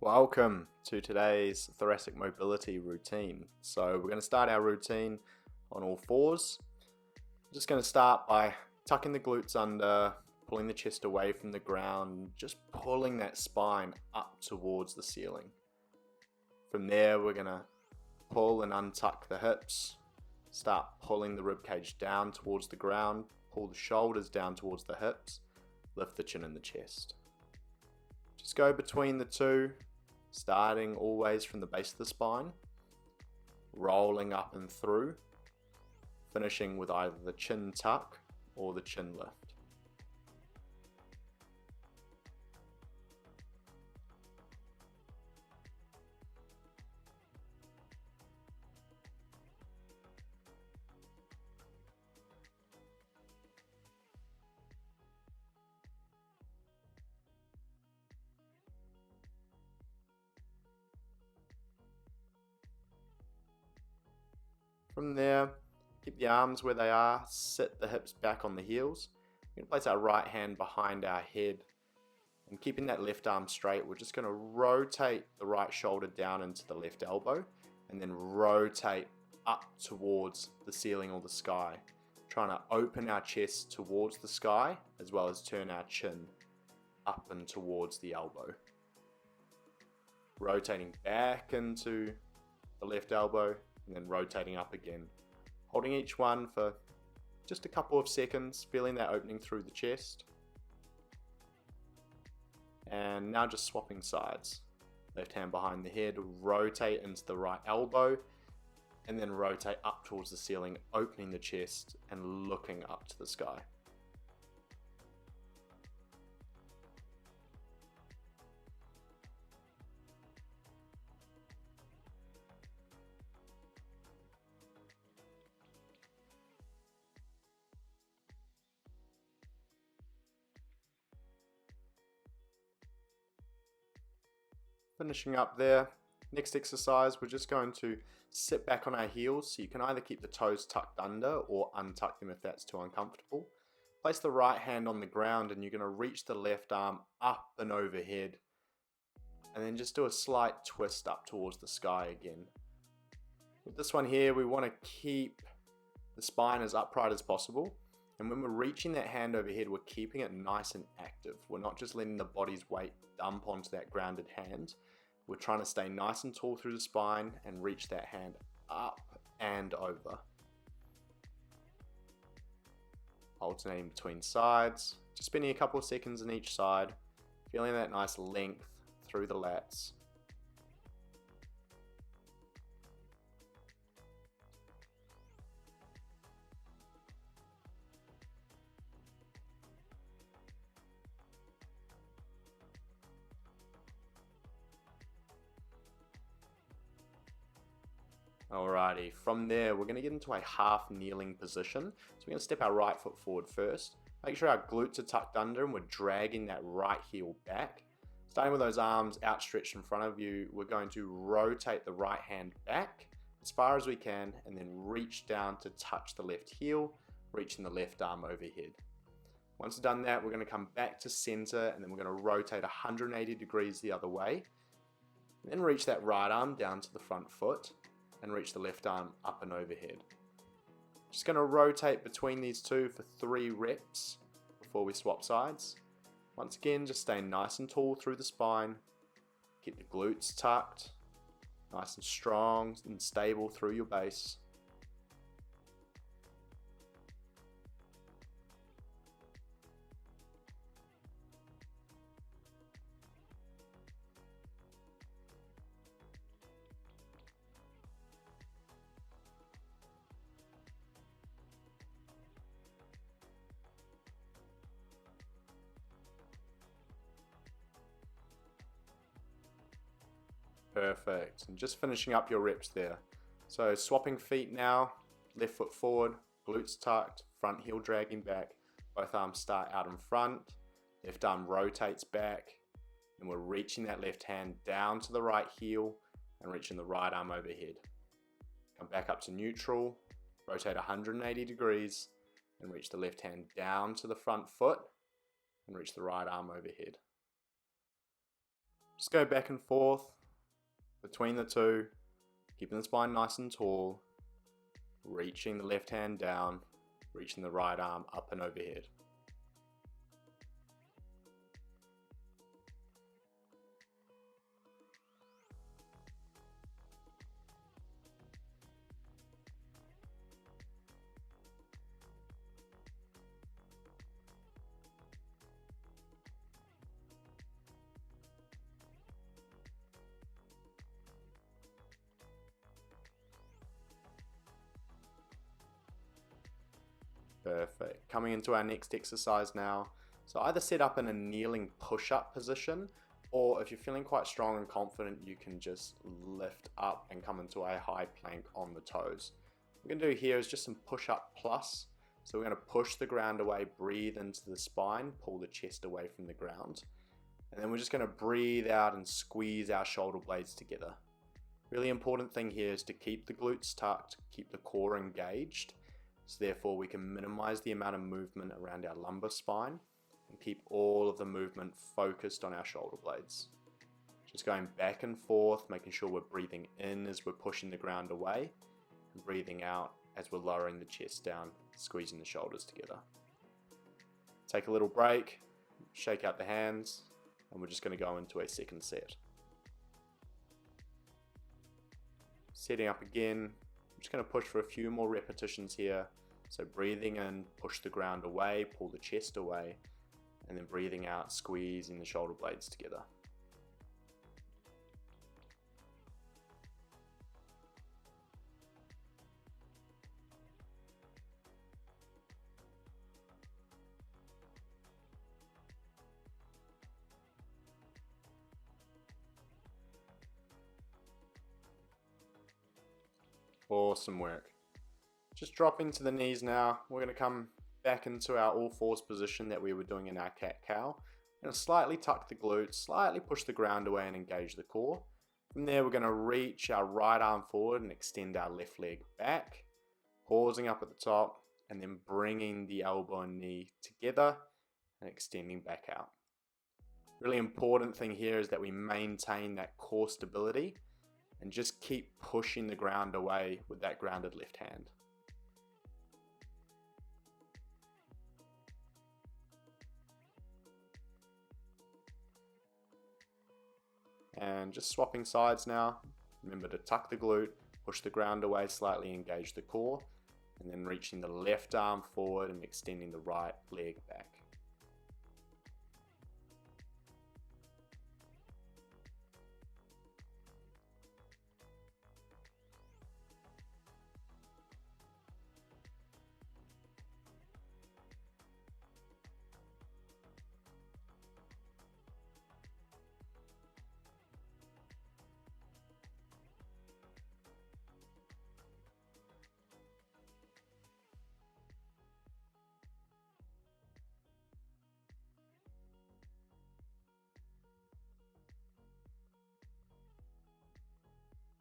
Welcome to today's thoracic mobility routine. So we're going to start our routine on all fours. I'm just going to start by tucking the glutes under, pulling the chest away from the ground, just pulling that spine up towards the ceiling. From there, we're going to pull and untuck the hips, start pulling the ribcage down towards the ground, pull the shoulders down towards the hips, lift the chin and the chest. Just go between the two, starting always from the base of the spine, rolling up and through, finishing with either the chin tuck or the chin lift. From there, keep the arms where they are, sit the hips back on the heels. We're going to place our right hand behind our head and keeping that left arm straight, we're just going to rotate the right shoulder down into the left elbow and then rotate up towards the ceiling or the sky, trying to open our chest towards the sky as well as turn our chin up and towards the elbow. Rotating back into the left elbow and then rotating up again, holding each one for just a couple of seconds, feeling that opening through the chest. And now just swapping sides. Left hand behind the head, rotate into the right elbow, and then rotate up towards the ceiling, opening the chest and looking up to the sky. Finishing up there, next exercise we're just going to sit back on our heels, so you can either keep the toes tucked under or untuck them if that's too uncomfortable. Place the right hand on the ground and you're going to reach the left arm up and overhead and then just do a slight twist up towards the sky again. With this one here, we want to keep the spine as upright as possible, and when we're reaching that hand overhead, we're keeping it nice and active. We're not just letting the body's weight dump onto that grounded hand. We're trying to stay nice and tall through the spine and reach that hand up and over. Alternating between sides, just spending a couple of seconds on each side, feeling that nice length through the lats. Alrighty, from there we're going to get into a half kneeling position. So we're going to step our right foot forward first. Make sure our glutes are tucked under and we're dragging that right heel back. Starting with those arms outstretched in front of you, we're going to rotate the right hand back as far as we can and then reach down to touch the left heel, reaching the left arm overhead. Once we've done that, we're going to come back to center and then we're going to rotate 180 degrees the other way. And then reach that right arm down to the front foot and reach the left arm up and overhead. Just going to rotate between these two for 3 reps before we swap sides. Once again, just stay nice and tall through the spine. Keep the glutes tucked, nice and strong and stable through your base. Perfect, and just finishing up your reps there. So swapping feet now, left foot forward, glutes tucked, front heel dragging back, both arms start out in front, left arm rotates back, and we're reaching that left hand down to the right heel and reaching the right arm overhead. Come back up to neutral, rotate 180 degrees and reach the left hand down to the front foot and reach the right arm overhead. Just go back and forth between the two, keeping the spine nice and tall, reaching the left hand down, reaching the right arm up and overhead. Perfect. Coming into our next exercise now. So either set up in a kneeling push-up position, or if you're feeling quite strong and confident, you can just lift up and come into a high plank on the toes. What we're going to do here is just some push-up plus. So we're going to push the ground away, breathe into the spine, pull the chest away from the ground. And then we're just going to breathe out and squeeze our shoulder blades together. Really important thing here is to keep the glutes tucked, keep the core engaged. So therefore we can minimize the amount of movement around our lumbar spine and keep all of the movement focused on our shoulder blades. Just going back and forth, making sure we're breathing in as we're pushing the ground away and breathing out as we're lowering the chest down, squeezing the shoulders together. Take a little break, shake out the hands, and we're just going to go into a second set. Setting up again. I'm just going to push for a few more repetitions here. So breathing in, push the ground away, pull the chest away, and then breathing out, squeezing the shoulder blades together. Awesome work. Just drop into the knees now. We're going to come back into our all fours position that we were doing in our cat-cow. We're going to slightly tuck the glutes, slightly push the ground away and engage the core. From there, we're going to reach our right arm forward and extend our left leg back, pausing up at the top, and then bringing the elbow and knee together and extending back out. Really important thing here is that we maintain that core stability and just keep pushing the ground away with that grounded left hand. And just swapping sides now. Remember to tuck the glute, push the ground away, slightly engage the core, and then reaching the left arm forward and extending the right leg back.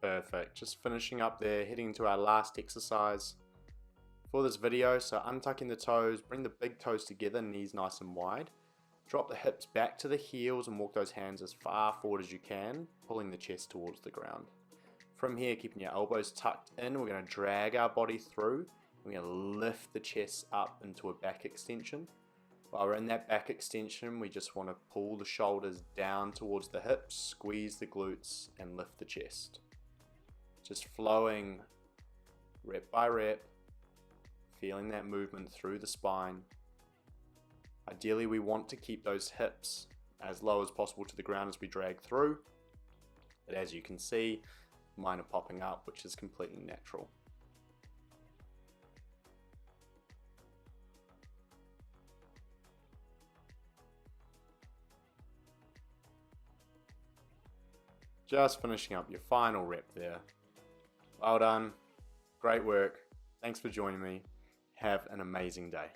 Perfect. Just finishing up there, heading into our last exercise for this video. So untucking the toes, bring the big toes together, knees nice and wide. Drop the hips back to the heels and walk those hands as far forward as you can, pulling the chest towards the ground. From here, keeping your elbows tucked in, we're going to drag our body through. We're going to lift the chest up into a back extension. While we're in that back extension, we just want to pull the shoulders down towards the hips, squeeze the glutes, and lift the chest. Just flowing rep by rep, feeling that movement through the spine. Ideally, we want to keep those hips as low as possible to the ground as we drag through. But as you can see, mine are popping up, which is completely natural. Just finishing up your final rep there. Well done. Great work. Thanks for joining me. Have an amazing day.